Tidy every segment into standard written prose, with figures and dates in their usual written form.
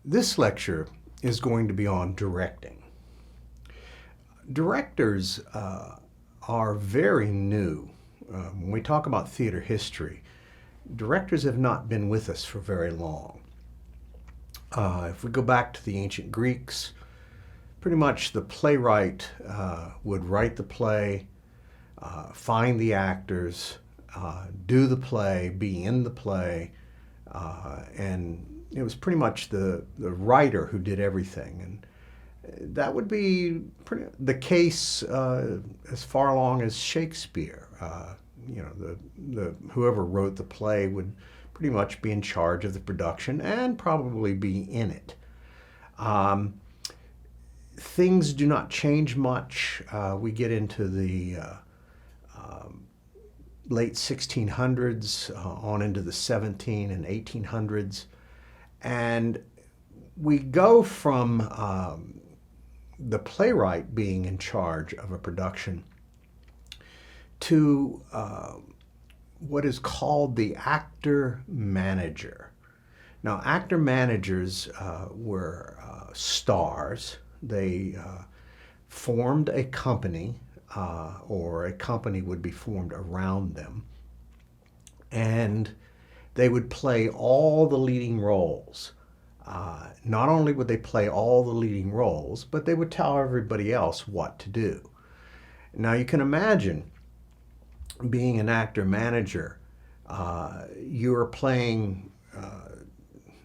This lecture is going to be on directing. Directors are very new. When we talk about theater history, directors have not been with us for very long. If we go back to the ancient Greeks, pretty much the playwright would write the play, find the actors, do the play, be in the play, and it was pretty much the writer who did everything. And that would be the case as far along as Shakespeare. Whoever wrote the play would pretty much be in charge of the production and probably be in it. Things do not change much. We get into the late 1600s on into the 17 and 1800s. And we go from the playwright being in charge of a production to what is called the actor manager. Now, actor managers were stars. They formed a company, or a company would be formed around them, and they would play all the leading roles. Not only would they play all the leading roles, but they would tell everybody else what to do. Now you can imagine being an actor manager. You're playing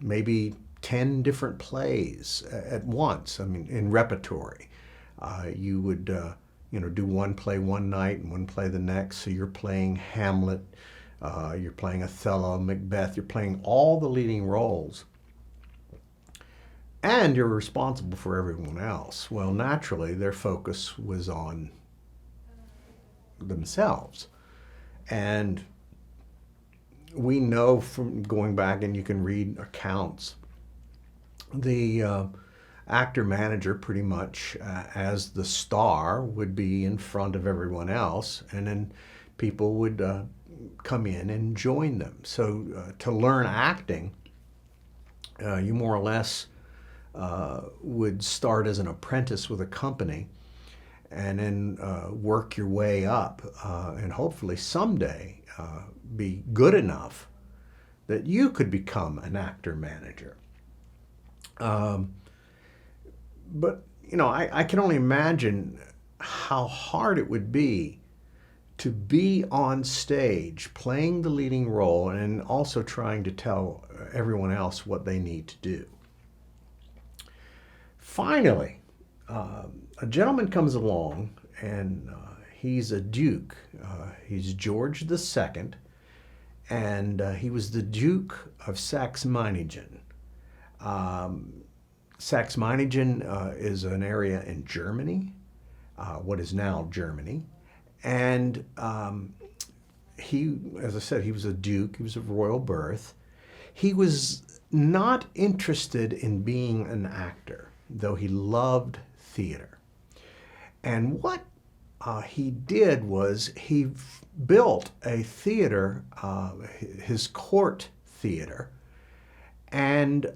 maybe 10 different plays at once, in repertory. You would do one play one night and one play the next. So you're playing Hamlet, you're playing Othello, Macbeth, you're playing all the leading roles. And you're responsible for everyone else. Well, naturally, their focus was on themselves. And we know from going back, and you can read accounts, the actor manager pretty much as the star would be in front of everyone else, and then people would come in and join them. So to learn acting, you more or less would start as an apprentice with a company and then work your way up and hopefully someday be good enough that you could become an actor manager. But I can only imagine how hard it would be to be on stage playing the leading role and also trying to tell everyone else what they need to do. Finally, a gentleman comes along, and he's a duke. He's George II, and he was the Duke of Saxe-Meiningen. Saxe-Meiningen is an area in Germany, what is now Germany. And he, as I said, he was a duke. He was of royal birth. He was not interested in being an actor, though he loved theater. And what he did was he built a theater, his court theater, and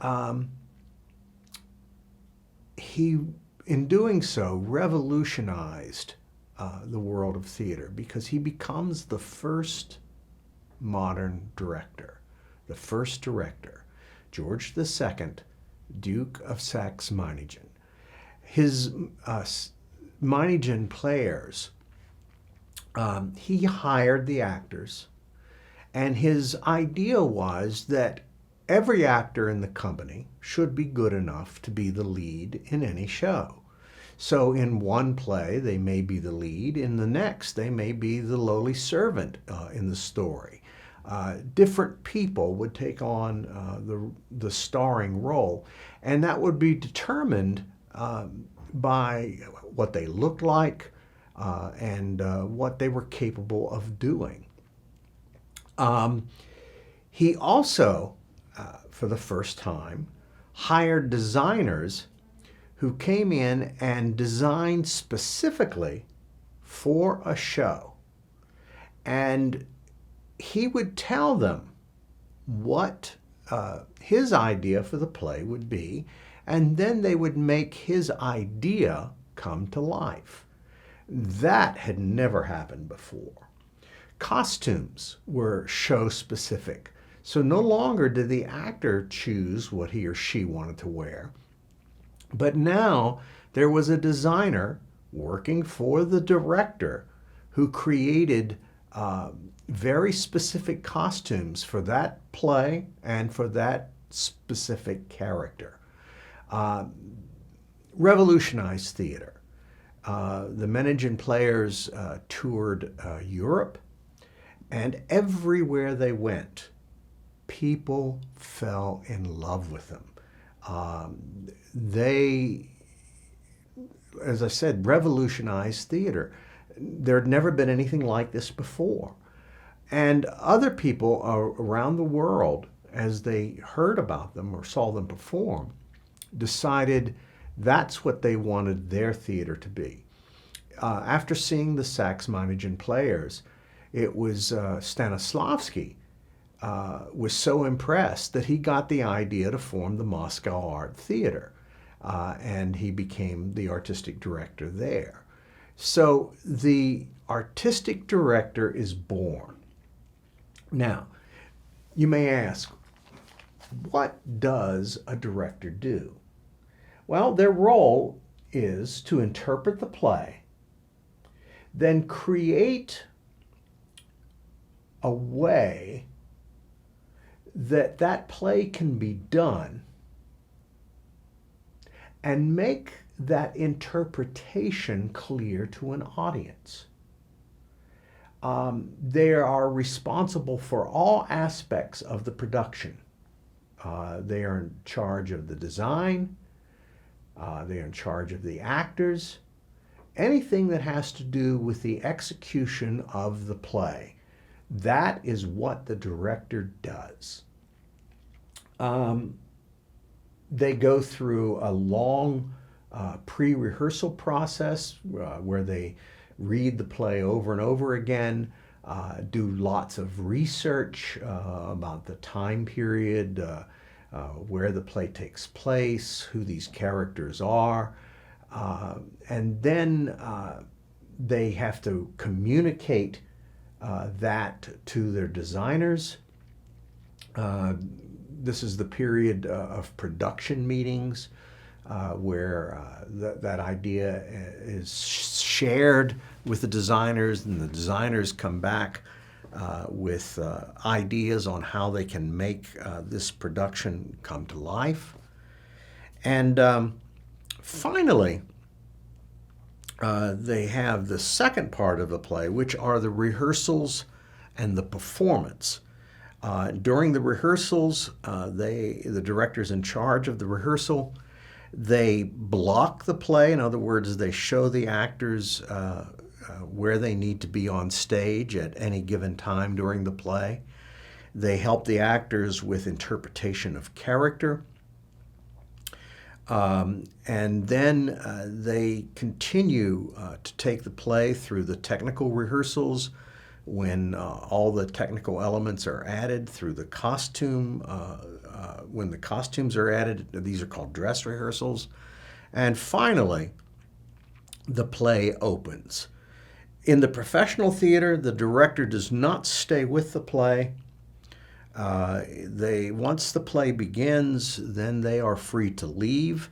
he, in doing so, revolutionized the world of theater, because he becomes the first modern director, the first director, George II, Duke of Saxe-Meiningen. His Meiningen players, he hired the actors, and his idea was that every actor in the company should be good enough to be the lead in any show. So in one play, they may be the lead. In the next, they may be the lowly servant in the story. Different people would take on the starring role, and that would be determined by what they looked like and what they were capable of doing. He also, for the first time, hired designers who came in and designed specifically for a show. And he would tell them what his idea for the play would be, and then they would make his idea come to life. That had never happened before. Costumes were show specific. So no longer did the actor choose what he or she wanted to wear, but now there was a designer working for the director who created very specific costumes for that play and for that specific character. Revolutionized theater. The Meningen players toured Europe, and everywhere they went, people fell in love with them. They, as I said, revolutionized theater. There had never been anything like this before. And other people around the world, as they heard about them or saw them perform, decided that's what they wanted their theater to be. After seeing the Saxe-Meinigen players, it was Stanislavski was so impressed that he got the idea to form the Moscow Art Theater, and he became the artistic director there. So the artistic director is born. Now, you may ask, what does a director do? Well, their role is to interpret the play, then create a way that that play can be done and make that interpretation clear to an audience. They are responsible for all aspects of the production. They are in charge of the design. They are in charge of the actors. Anything that has to do with the execution of the play. That is what the director does. They go through a long pre-rehearsal process where they read the play over and over again, do lots of research about the time period, where the play takes place, who these characters are, and then they have to communicate that to their designers. This is the period of production meetings where that idea is shared with the designers, and the designers come back with ideas on how they can make this production come to life. And finally, they have the second part of the play, which are the rehearsals and the performance. During the rehearsals, the director's in charge of the rehearsal. They block the play. In other words, they show the actors where they need to be on stage at any given time during the play. They help the actors with interpretation of character. And then they continue to take the play through the technical rehearsals when all the technical elements are added, through the costume, when the costumes are added. These are called dress rehearsals. And finally, the play opens. In the professional theater, the director does not stay with the play. Once the play begins, then they are free to leave,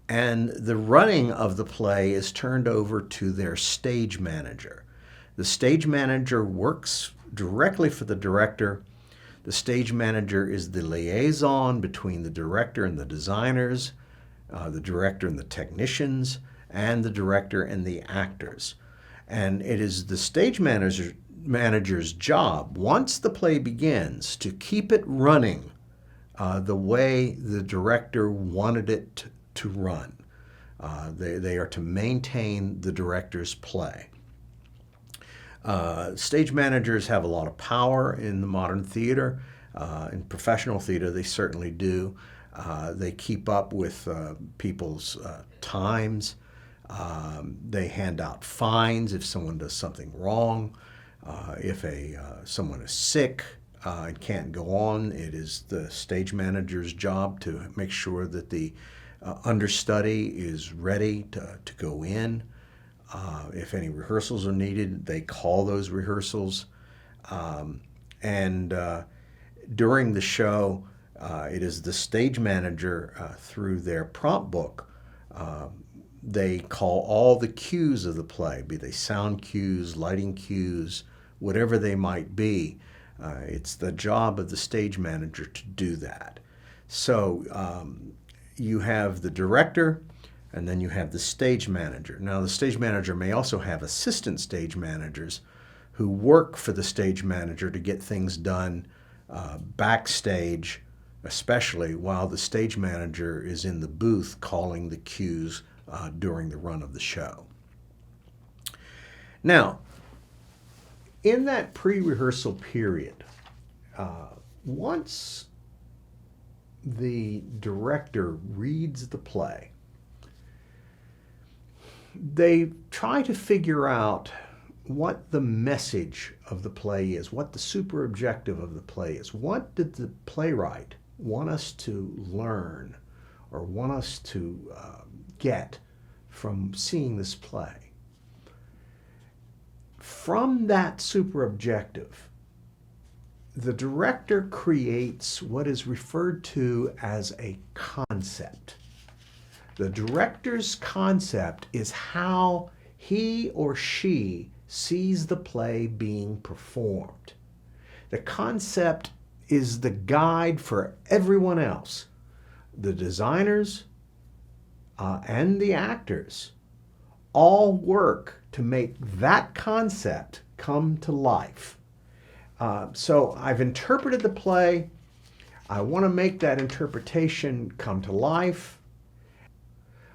and the running of the play is turned over to their stage manager. The stage manager works directly for the director. The stage manager is the liaison between the director and the designers, the director and the technicians, and the director and the actors. And it is the stage manager's job, once the play begins, to keep it running the way the director wanted it to run. They are to maintain the director's play. Stage managers have a lot of power in the modern theater. In professional theater, they certainly do. They keep up with people's times. They hand out fines if someone does something wrong. If someone is sick, and can't go on. It is the stage manager's job to make sure that the understudy is ready to go in. If any rehearsals are needed, they call those rehearsals. And during the show, it is the stage manager, through their prompt book, they call all the cues of the play, be they sound cues, lighting cues, whatever they might be. It's the job of the stage manager to do that. So you have the director, and then you have the stage manager. Now, the stage manager may also have assistant stage managers who work for the stage manager to get things done backstage, especially while the stage manager is in the booth calling the cues during the run of the show. Now, in that pre-rehearsal period, once the director reads the play, they try to figure out what the message of the play is, what the super objective of the play is. What did the playwright want us to learn or want us to get from seeing this play? From that super objective, the director creates what is referred to as a concept. The director's concept is how he or she sees the play being performed. The concept is the guide for everyone else. The designers and the actors all work to make that concept come to life. So I've interpreted the play. I want to make that interpretation come to life.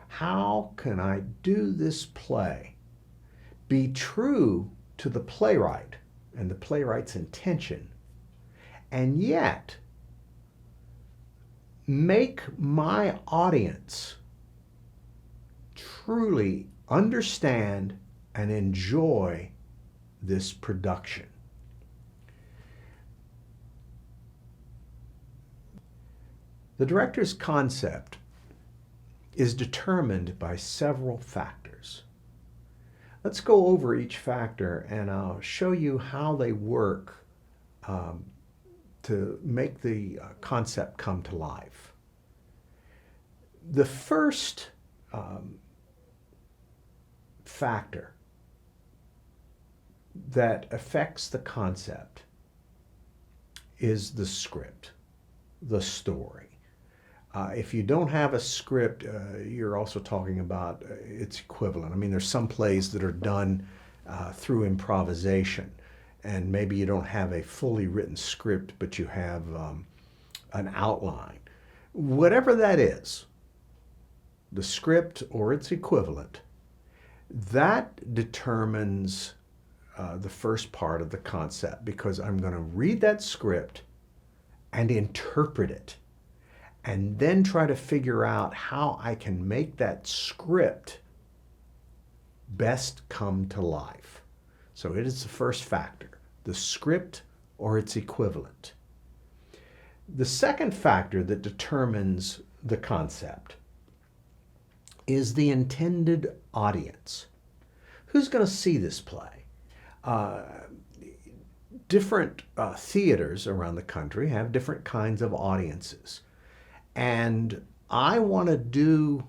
How can I do this play be true to the playwright and the playwright's intention, and yet make my audience truly understand and enjoy this production? The director's concept is determined by several factors. Let's go over each factor and I'll show you how they work to make the concept come to life. The first factor that affects the concept is the script, the story. If you don't have a script, you're also talking about its equivalent. I mean, there's some plays that are done through improvisation, and maybe you don't have a fully written script, but you have an outline. Whatever that is, the script or its equivalent, that determines the first part of the concept, because I'm going to read that script and interpret it, and then try to figure out how I can make that script best come to life. So it is the first factor, the script or its equivalent. The second factor that determines the concept is the intended audience. Who's going to see this play? Different theaters around the country have different kinds of audiences. And I want to do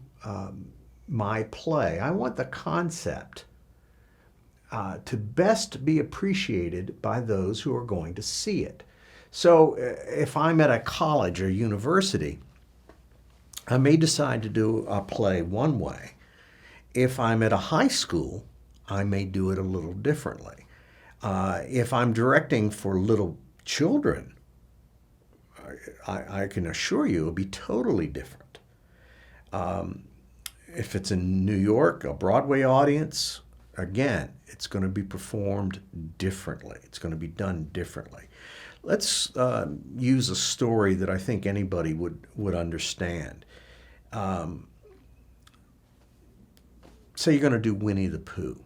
my play, I want the concept to best be appreciated by those who are going to see it. So if I'm at a college or university, I may decide to do a play one way. If I'm at a high school, I may do it a little differently. If I'm directing for little children, I can assure you it'll be totally different. If it's in New York, a Broadway audience, again, it's going to be performed differently. It's going to be done differently. Let's use a story that I think anybody would understand. Say you're going to do Winnie the Pooh.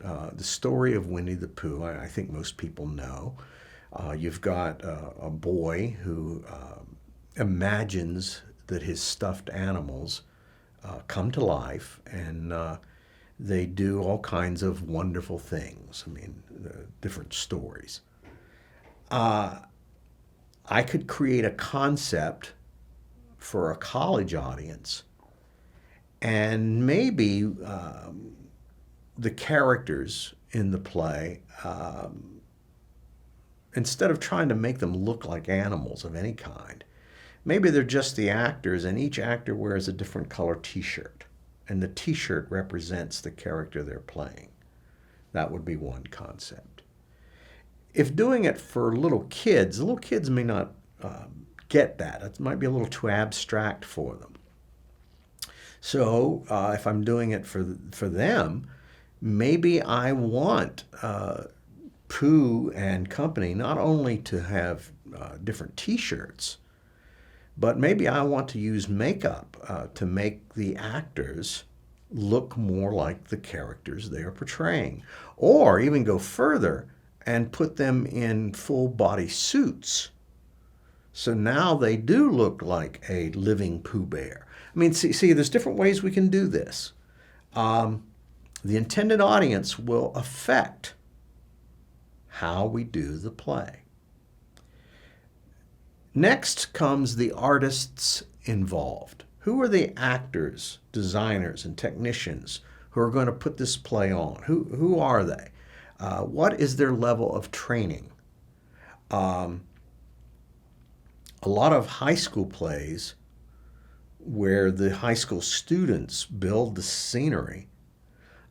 The story of Winnie the Pooh, I think most people know. You've got a boy who imagines that his stuffed animals come to life, and they do all kinds of wonderful things. I mean, different stories. I could create a concept for a college audience, and maybe the characters in the play, instead of trying to make them look like animals of any kind, maybe they're just the actors, and each actor wears a different color t-shirt, and the t-shirt represents the character they're playing. That would be one concept. If doing it for little kids may not get that. It might be a little too abstract for them. So if I'm doing it for them, maybe I want Pooh and company not only to have different t-shirts, but maybe I want to use makeup to make the actors look more like the characters they are portraying. Or even go further and put them in full body suits. So now they do look like a living Pooh Bear. I mean, see, there's different ways we can do this. The intended audience will affect how we do the play. Next comes the artists involved. Who are the actors, designers, and technicians who are going to put this play on? Who are they? What is their level of training? A lot of high school plays where the high school students build the scenery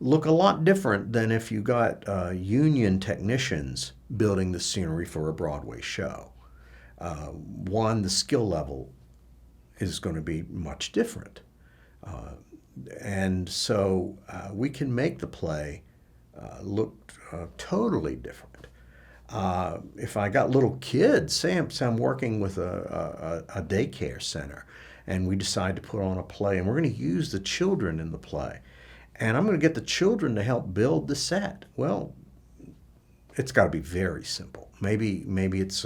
look a lot different than if you got union technicians building the scenery for a Broadway show. One, the skill level is going to be much different. And so we can make the play look totally different. If I got little kids, say I'm working with a daycare center, and we decide to put on a play, and we're going to use the children in the play, and I'm going to get the children to help build the set. Well, it's got to be very simple. Maybe it's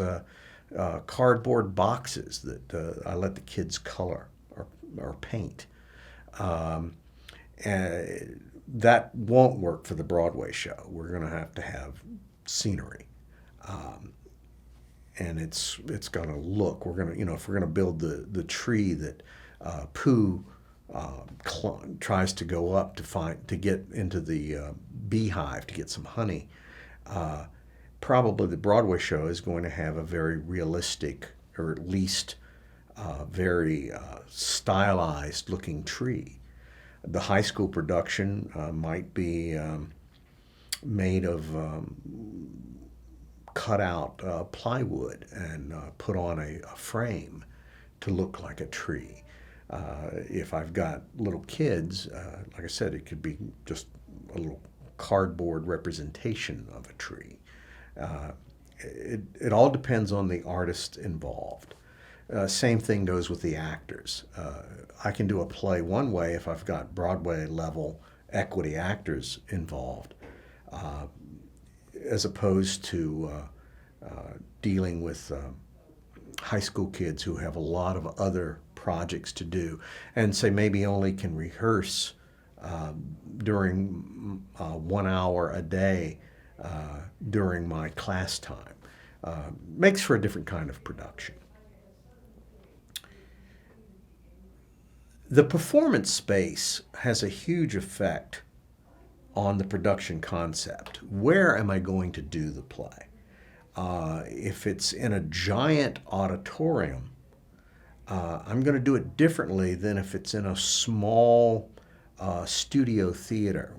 cardboard boxes that I let the kids color or paint. And that won't work for the Broadway show. We're going to have scenery. And it's going to look, we're going to, if we're going to build the tree that Pooh tries to go up to get into the beehive to get some honey, probably the Broadway show is going to have a very realistic, or at least very stylized looking tree. The high school production might be made of cut out plywood and put on a frame to look like a tree. If I've got little kids, like I said, it could be just a little cardboard representation of a tree. It all depends on the artist involved. Same thing goes with the actors. I can do a play one way if I've got Broadway level equity actors involved, as opposed to dealing with high school kids who have a lot of other projects to do, and say maybe only can rehearse during 1 hour a day during my class time. Makes for a different kind of production. The performance space has a huge effect on the production concept. Where am I going to do the play? If it's in a giant auditorium, I'm going to do it differently than if it's in a small studio theater.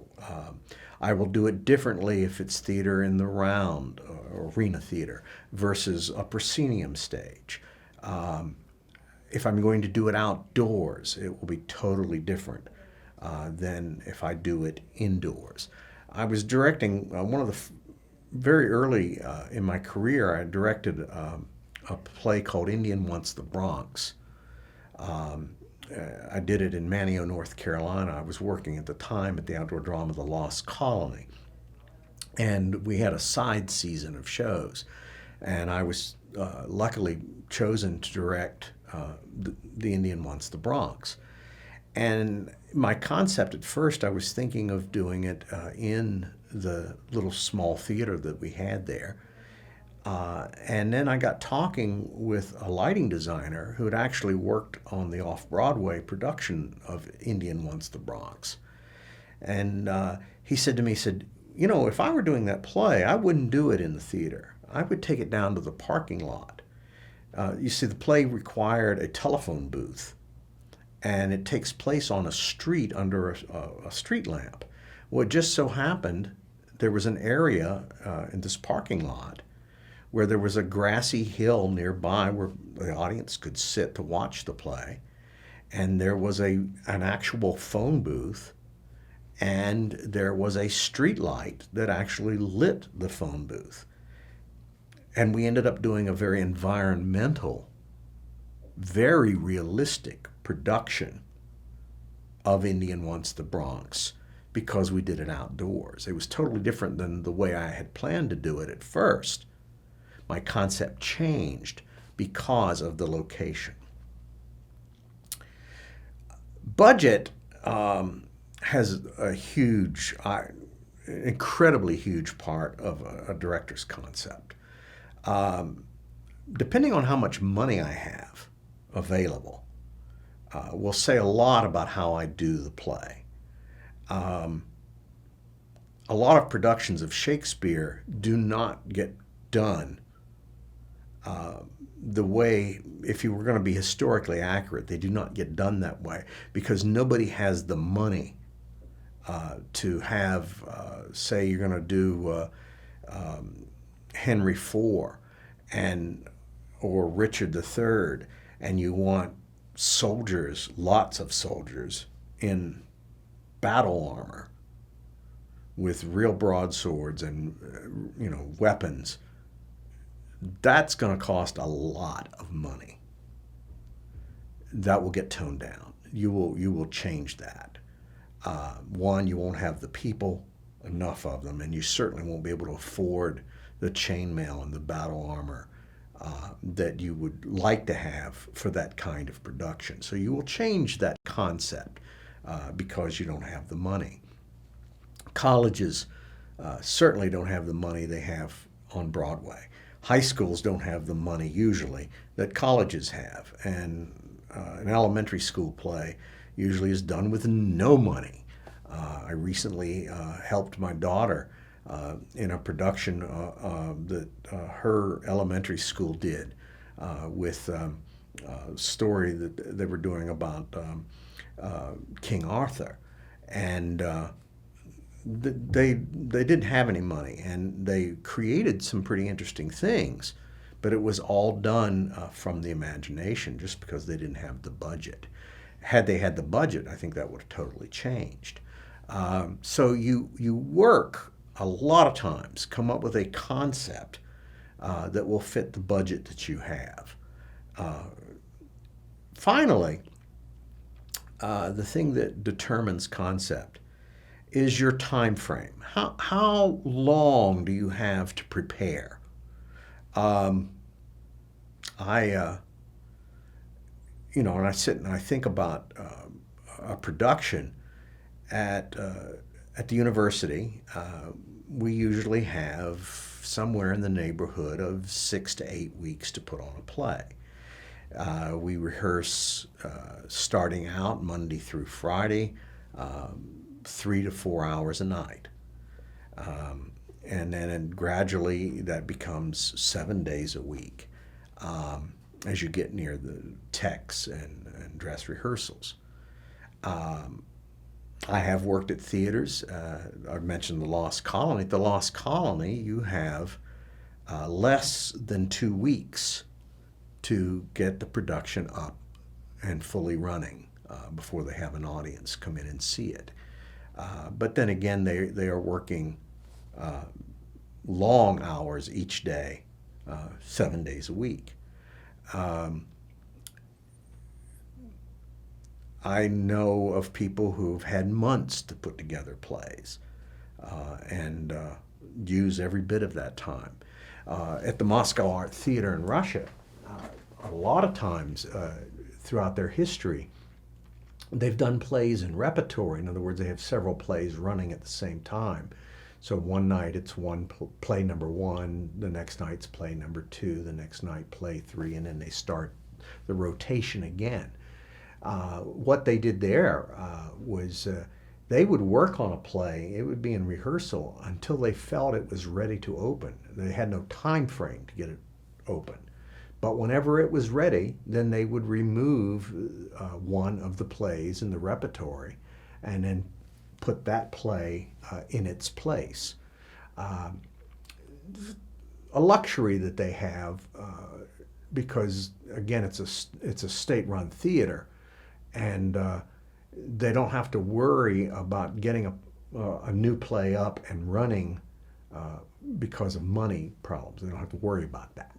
I will do it differently if it's theater in the round, or arena theater, versus a proscenium stage. If I'm going to do it outdoors, it will be totally different than if I do it indoors. I was directing one of the very early in my career, I directed a play called Indian Wants the Bronx. I did it in Manteo, North Carolina. I was working at the time at the Outdoor Drama The Lost Colony. And we had a side season of shows. and I was luckily chosen to direct The Indian Wants the Bronx. And my concept at first, I was thinking of doing it in the little small theater that we had there. And then I got talking with a lighting designer who had actually worked on the off-Broadway production of Indian Wants the Bronx. And he said to me, he said, you know, if I were doing that play, I wouldn't do it in the theater. I would take it down to the parking lot. You see, the play required a telephone booth, and it takes place on a street under a street lamp. Well, it just so happened there was an area in this parking lot where there was a grassy hill nearby where the audience could sit to watch the play, and there was an actual phone booth, and there was a street light that actually lit the phone booth. And we ended up doing a very environmental, very realistic production of Indian Wants the Bronx because we did it outdoors. It was totally different than the way I had planned to do it at first. My concept changed because of the location. Budget has a huge, incredibly huge part of a director's concept. Depending on how much money I have available, will say a lot about how I do the play. A lot of productions of Shakespeare do not get done the way, if you were going to be historically accurate, they do not get done that way because nobody has the money to have, say you're going to do Henry IV or Richard III, and you want soldiers, lots of soldiers in battle armor with real broadswords and weapons. That's going to cost a lot of money. That will get toned down. You will change that. One, you won't have the people, enough of them, and you certainly won't be able to afford the chainmail and the battle armor that you would like to have for that kind of production. So you will change that concept because you don't have the money. Colleges certainly don't have the money they have on Broadway. High schools don't have the money usually that colleges have, and an elementary school play usually is done with no money. I recently helped my daughter in a production that her elementary school did with a story that they were doing about King Arthur, and they didn't have any money, and they created some pretty interesting things, but it was all done from the imagination just because they didn't have the budget. Had they had the budget, I think that would have totally changed. So you work a lot of times, come up with a concept that will fit the budget that you have. Finally, the thing that determines concept is your time frame. How long do you have to prepare? And I sit and I think about a production at the university. We usually have somewhere in the neighborhood of 6 to 8 weeks to put on a play. We rehearse starting out Monday through Friday, 3 to 4 hours a night. And then gradually that becomes 7 days a week as you get near the techs and dress rehearsals. I have worked at theaters. I mentioned the Lost Colony. At the Lost Colony, you have less than 2 weeks to get the production up and fully running before they have an audience come in and see it. But then again, they are working long hours each day, 7 days a week. I know of people who've had months to put together plays and use every bit of that time. at the Moscow Art Theater in Russia, a lot of times throughout their history, they've done plays in repertory. In other words, they have several plays running at the same time. So one night it's play number one, the next night's play number two, the next night play three, and then they start the rotation again. What they did there was they would work on a play. It would be in rehearsal until they felt it was ready to open. They had no time frame to get it open. But whenever it was ready, then they would remove one of the plays in the repertory and then put that play in its place. A luxury that they have because, again, it's a state-run theater, and they don't have to worry about getting a new play up and running because of money problems. They don't have to worry about that.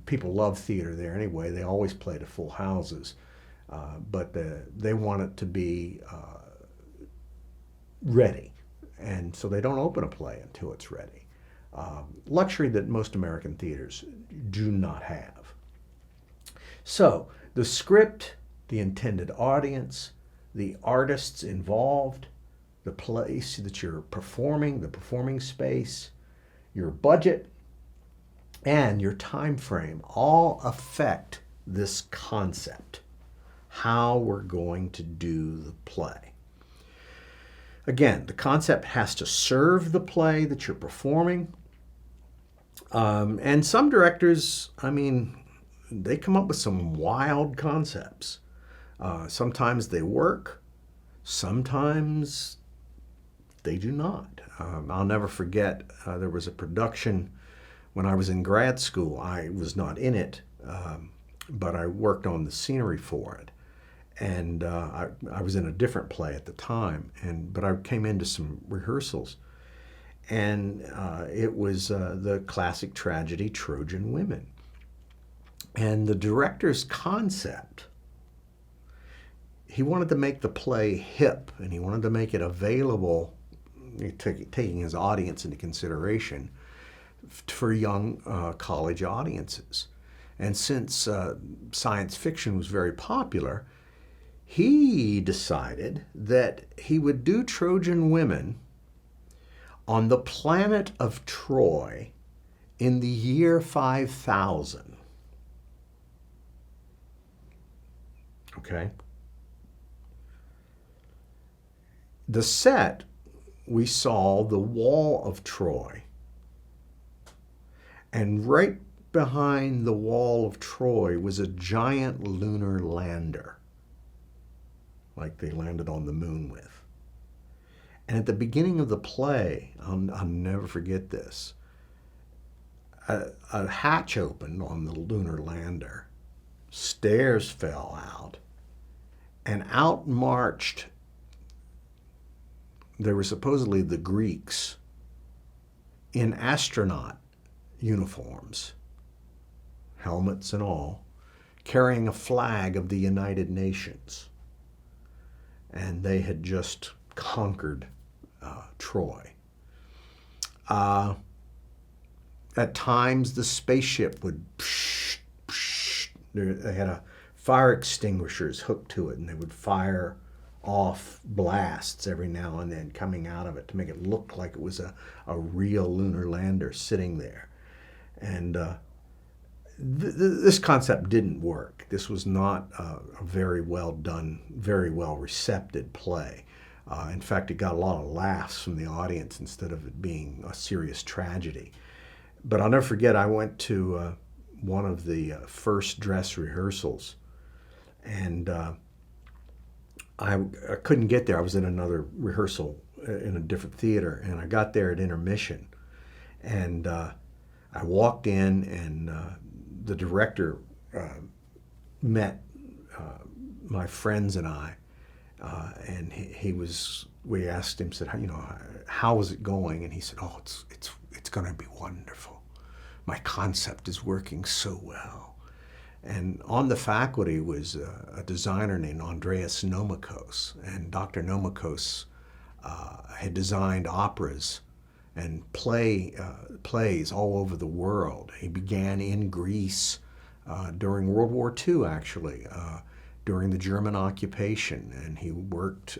People love theater there anyway. They always play to full houses, but they want it to be ready, and so they don't open a play until it's ready. Luxury that most American theaters do not have. So the script, the intended audience, the artists involved, the place that you're performing, the performing space, your budget, and your time frame all affect this concept, how we're going to do the play. Again, the concept has to serve the play that you're performing. And some directors, they come up with some wild concepts. Sometimes they work, sometimes they do not. I'll never forget, there was a production when I was in grad school. I was not in it, but I worked on the scenery for it. And I was in a different play at the time, but I came into some rehearsals. And it was the classic tragedy Trojan Women. And the director's concept, he wanted to make the play hip, and he wanted to make it available, taking his audience into consideration, for young college audiences. And since science fiction was very popular, he decided that he would do Trojan Women on the planet of Troy in the year 5000. Okay? The set, we saw the wall of Troy. And right behind the wall of Troy was a giant lunar lander, like they landed on the moon with. And at the beginning of the play, I'll never forget this, a hatch opened on the lunar lander, stairs fell out, and out marched, they were supposedly the Greeks, in astronaut uniforms, helmets and all, carrying a flag of the United Nations. And they had just conquered Troy. At times, the spaceship would they had fire extinguishers hooked to it, and they would fire off blasts every now and then coming out of it to make it look like it was a real lunar lander sitting there. And this concept didn't work. This was not a very well done, very well recepted play. In fact, it got a lot of laughs from the audience instead of it being a serious tragedy. But I'll never forget, I went to one of the first dress rehearsals, and I couldn't get there. I was in another rehearsal in a different theater, and I got there at intermission. And I walked in, and the director met my friends and I, and we asked him, said, how was it going? And he said, oh, it's going to be wonderful. My concept is working so well. And on the faculty was a designer named Andreas Nomikos, and Dr. Nomikos had designed operas and plays all over the world. He began in Greece during World War II, actually, during the German occupation, and he worked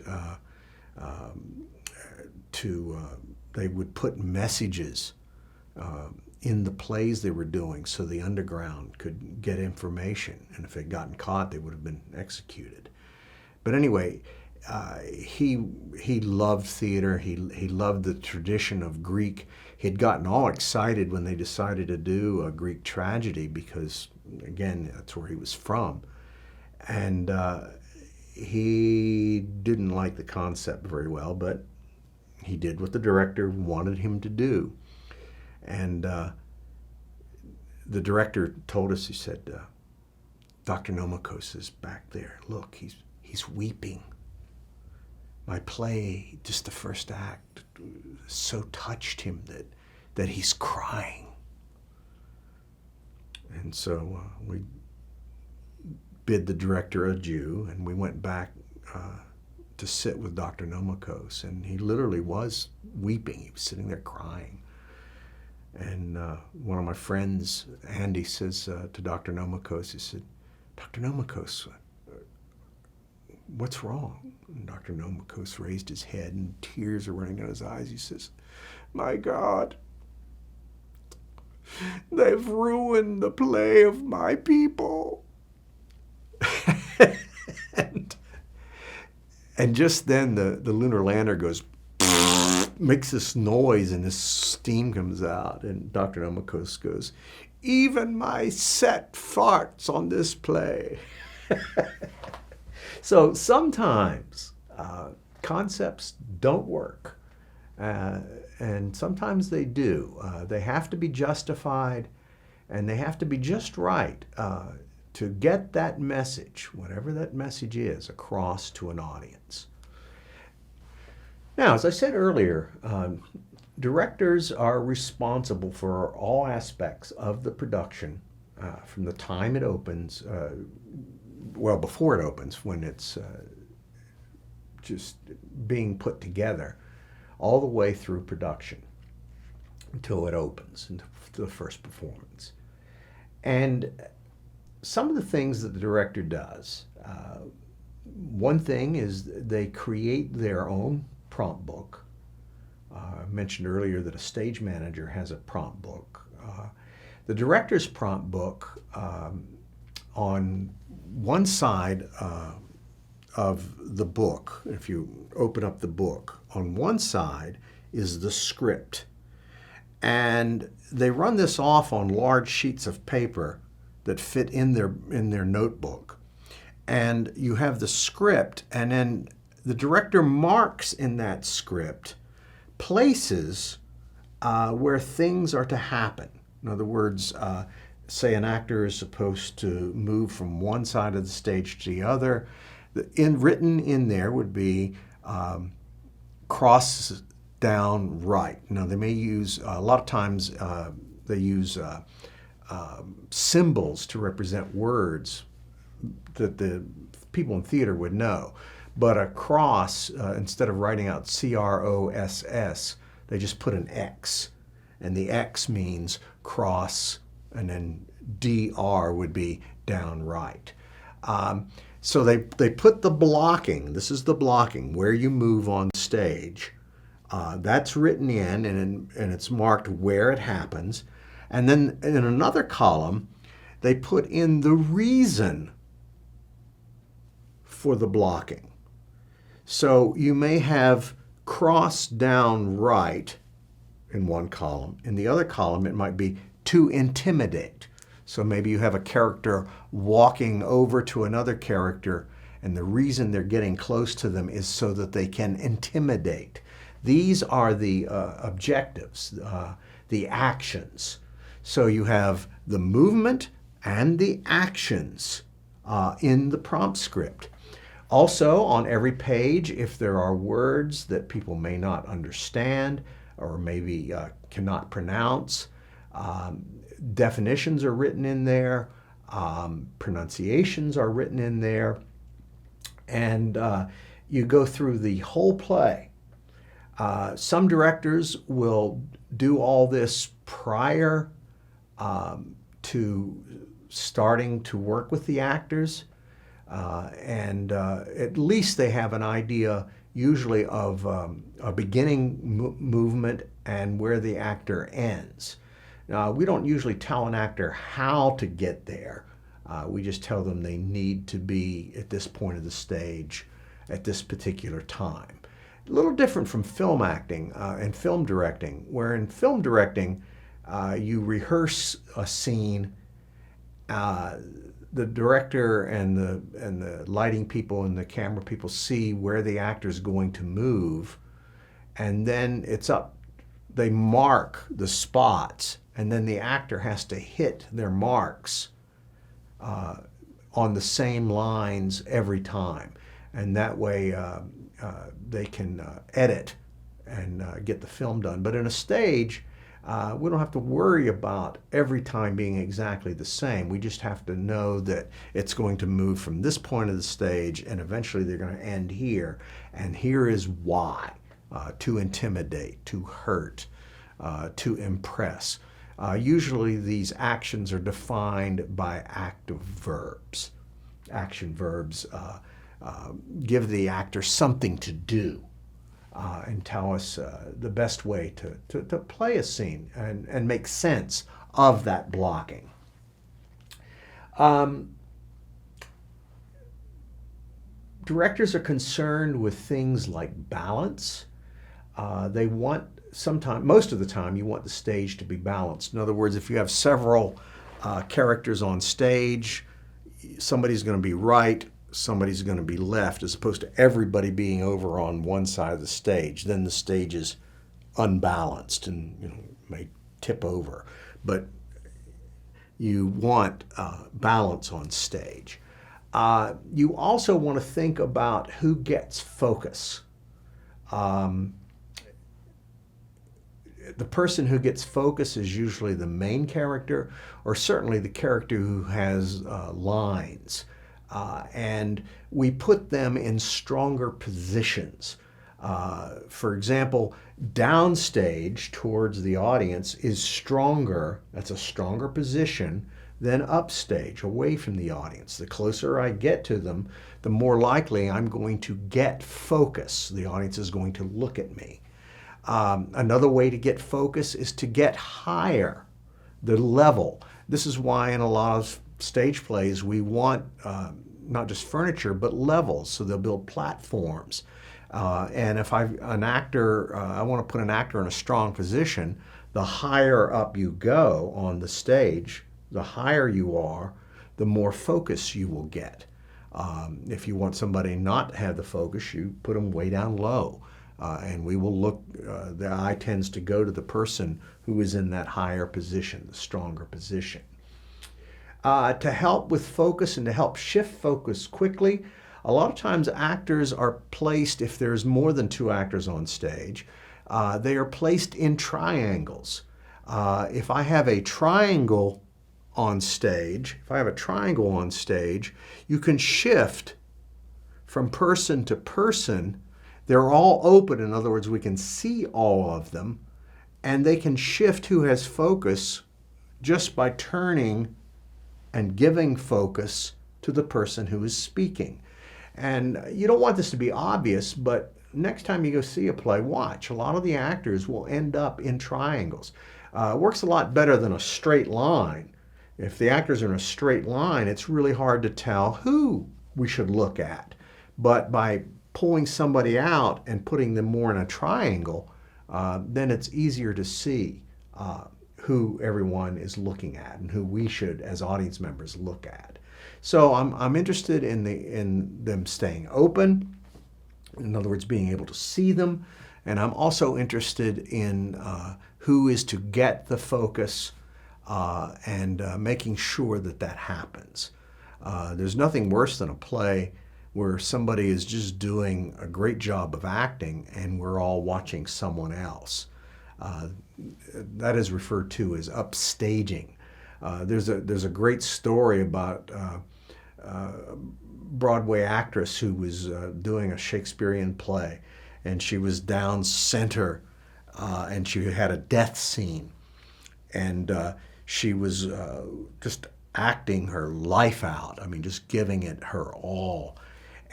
they would put messages in the plays they were doing so the underground could get information, and if they'd gotten caught, they would have been executed. But anyway, he loved theater. He loved the tradition of Greek. He'd gotten all excited when they decided to do a Greek tragedy because, again, that's where he was from. And he didn't like the concept very well, but he did what the director wanted him to do. And the director told us, he said, Dr. Nomikos is back there. Look, he's weeping. My play, just the first act, so touched him that he's crying. And so we bid the director adieu, and we went back to sit with Dr. Nomikos, and he literally was weeping. He was sitting there crying. And one of my friends, Andy, says to Dr. Nomikos, he said, Dr. Nomikos, what's wrong? And Dr. Nomikos raised his head and tears are running down his eyes. He says, my God, they've ruined the play of my people. and just then the lunar lander goes, makes this noise and this steam comes out. And Dr. Nomikos goes, even my set farts on this play. So sometimes concepts don't work, and sometimes they do. They have to be justified, and they have to be just right to get that message, whatever that message is, across to an audience. Now, as I said earlier, directors are responsible for all aspects of the production from the time it opens, well, before it opens, when it's just being put together, all the way through production until it opens, into the first performance. And some of the things that the director does, one thing is they create their own prompt book. I mentioned earlier that a stage manager has a prompt book. The director's prompt book, on one side of the book, if you open up the book, on one side is the script. And they run this off on large sheets of paper that fit in their notebook. And you have the script, and then the director marks in that script places where things are to happen. In other words, say an actor is supposed to move from one side of the stage to the other. Written in there would be cross down right. Now they may use, a lot of times they use symbols to represent words that the people in theater would know. But a cross, instead of writing out CROSS, they just put an X. And the X means cross, and then DR would be down right. So they put the blocking, this is the blocking, where you move on stage. That's written in, and it's marked where it happens. And then in another column, they put in the reason for the blocking. So you may have cross down right in one column. In the other column, it might be to intimidate. So maybe you have a character walking over to another character, and the reason they're getting close to them is so that they can intimidate. These are the objectives, the actions. So you have the movement and the actions in the prompt script. Also, on every page, if there are words that people may not understand or maybe cannot pronounce, definitions are written in there, pronunciations are written in there, and you go through the whole play. Some directors will do all this prior to starting to work with the actors, and at least they have an idea usually of a beginning movement and where the actor ends. We don't usually tell an actor how to get there. We just tell them they need to be at this point of the stage at this particular time. A little different from film acting and film directing, where in film directing you rehearse a scene. The director and the lighting people and the camera people see where the actor is going to move, and then it's up. They mark the spots, and then the actor has to hit their marks on the same lines every time, and that way they can edit and get the film done. But in a stage, we don't have to worry about every time being exactly the same. We just have to know that it's going to move from this point of the stage, and eventually they're going to end here, and here is why. To intimidate, to hurt, to impress. Usually these actions are defined by active verbs. Action verbs give the actor something to do and tell us the best way to play a scene and make sense of that blocking. Directors are concerned with things like balance. They want most of the time, you want the stage to be balanced. In other words, if you have several characters on stage, somebody's going to be right, somebody's going to be left, as opposed to everybody being over on one side of the stage. Then the stage is unbalanced and may tip over. But you want balance on stage. You also want to think about who gets focus. The person who gets focus is usually the main character, or certainly the character who has lines. And we put them in stronger positions. For example, downstage towards the audience is stronger, that's a stronger position, than upstage, away from the audience. The closer I get to them, the more likely I'm going to get focus. The audience is going to look at me. Another way to get focus is to get higher, the level. This is why in a lot of stage plays we want not just furniture but levels, so they'll build platforms. And if I want to put an actor in a strong position, the higher up you go on the stage, the higher you are, the more focus you will get. If you want somebody not to have the focus, you put them way down low. And we will look, the eye tends to go to the person who is in that higher position, the stronger position. To help with focus and to help shift focus quickly, a lot of times actors are placed, if there's more than two actors on stage, they are placed in triangles. If I have a triangle on stage, you can shift from person to person. They're all open, in other words, we can see all of them, and they can shift who has focus just by turning and giving focus to the person who is speaking. And you don't want this to be obvious, but next time you go see a play, watch. A lot of the actors will end up in triangles. It works a lot better than a straight line. If the actors are in a straight line, it's really hard to tell who we should look at. But by pulling somebody out and putting them more in a triangle, then it's easier to see who everyone is looking at and who we should, as audience members, look at. So I'm interested in them staying open, in other words, being able to see them, and I'm also interested in who is to get the focus and making sure that happens. There's nothing worse than a play where somebody is just doing a great job of acting and we're all watching someone else. That is referred to as upstaging. There's a great story about a Broadway actress who was doing a Shakespearean play, and she was down center, and she had a death scene, and she was just acting her life out. I mean, just giving it her all.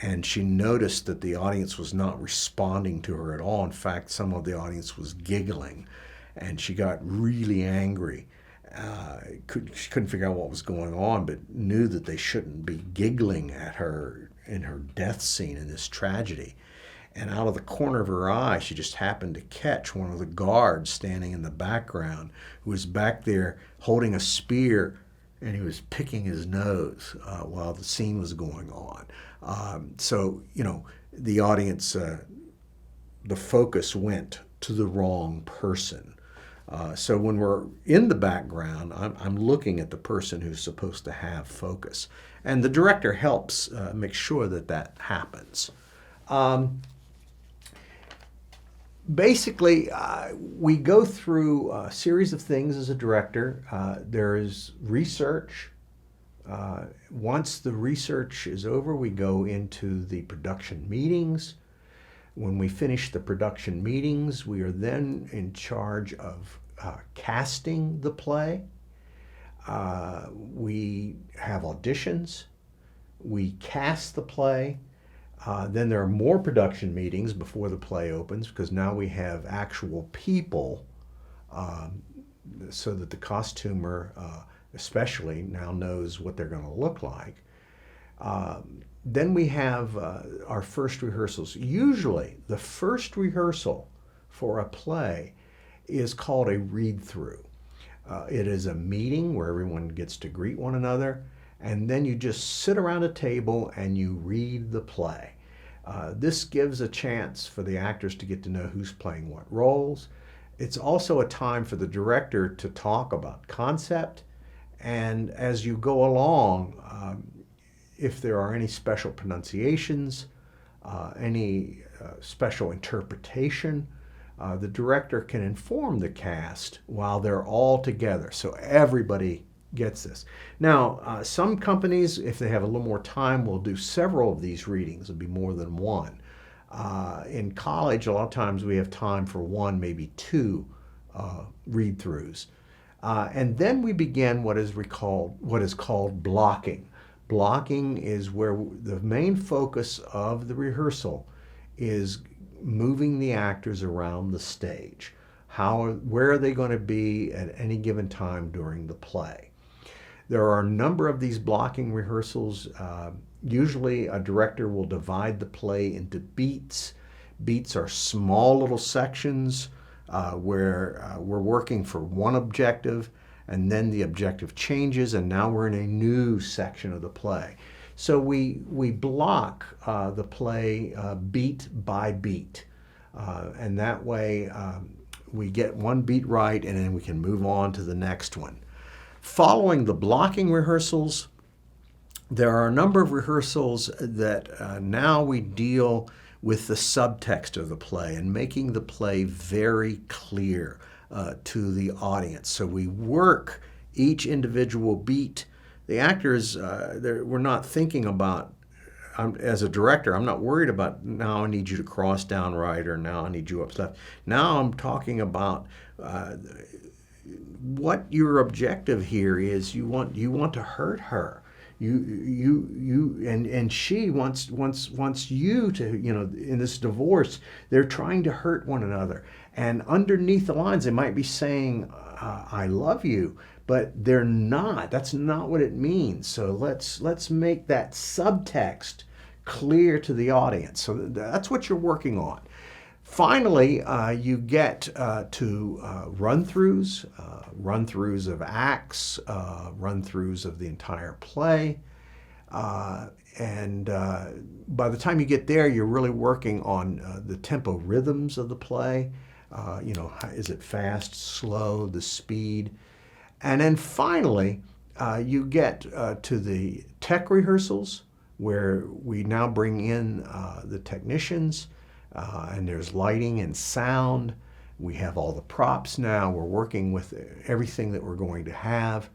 And she noticed that the audience was not responding to her at all. In fact, some of the audience was giggling, and she got really angry. She couldn't figure out what was going on, but knew that they shouldn't be giggling at her in her death scene in this tragedy. And out of the corner of her eye, she just happened to catch one of the guards standing in the background, who was back there holding a spear, and he was picking his nose while the scene was going on. So, the audience, the focus went to the wrong person. So when we're in the background, I'm looking at the person who's supposed to have focus. And the director helps make sure that that happens. Basically, we go through a series of things as a director. There is research. Once the research is over, we go into the production meetings. When we finish the production meetings, we are then in charge of casting the play. We have auditions. We cast the play. Then there are more production meetings before the play opens, because now we have actual people, so that the costumer especially now knows what they're going to look like. Then we have our first rehearsals. Usually the first rehearsal for a play is called a read-through. It is a meeting where everyone gets to greet one another, and then you just sit around a table and you read the play. This gives a chance for the actors to get to know who's playing what roles. It's also a time for the director to talk about concept, and as you go along, if there are any special pronunciations, any special interpretation, the director can inform the cast while they're all together, so everybody gets this. Now, some companies, if they have a little more time, will do several of these readings. It'll be more than one. In college, a lot of times we have time for one, maybe two read-throughs. And then we begin what is called blocking. Blocking is where the main focus of the rehearsal is moving the actors around the stage. Where are they going to be at any given time during the play? There are a number of these blocking rehearsals. Usually a director will divide the play into beats. Beats are small little sections where we're working for one objective, and then the objective changes, and now we're in a new section of the play. So we block the play beat by beat, and that way we get one beat right, and then we can move on to the next one. Following the blocking rehearsals, there are a number of rehearsals that now we deal with the subtext of the play and making the play very clear to the audience. So we work each individual beat. The actors, we're not thinking about, as a director, I'm not worried about, now I need you to cross down right, or now I need you up left. Now I'm talking about what your objective here is. You want to hurt her. And she wants you to, in this divorce, they're trying to hurt one another. And underneath the lines, they might be saying, I love you, but they're not. That's not what it means. So let's make that subtext clear to the audience. So that's what you're working on. Finally, you get to run-throughs of acts, run-throughs of the entire play. And by the time you get there, you're really working on the tempo rhythms of the play. Is it fast, slow, the speed? And then finally, you get to the tech rehearsals, where we now bring in the technicians, and there's lighting and sound. We have all the props now. We're working with everything that we're going to have,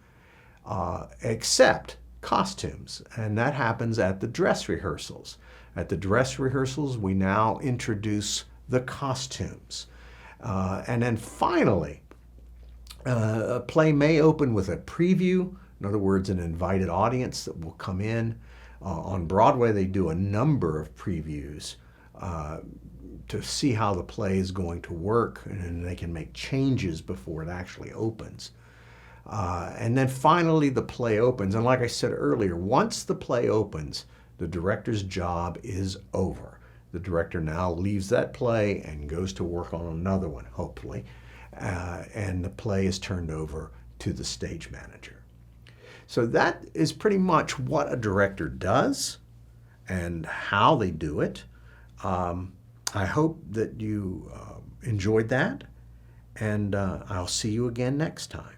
except costumes. And that happens at the dress rehearsals. At the dress rehearsals, we now introduce the costumes. And then finally, a play may open with a preview, in other words, an invited audience that will come in. On Broadway, they do a number of previews to see how the play is going to work, and then they can make changes before it actually opens. And then finally, the play opens. And like I said earlier, once the play opens, the director's job is over. The director now leaves that play and goes to work on another one, hopefully. And the play is turned over to the stage manager. So that is pretty much what a director does and how they do it. I hope that you enjoyed that, and I'll see you again next time.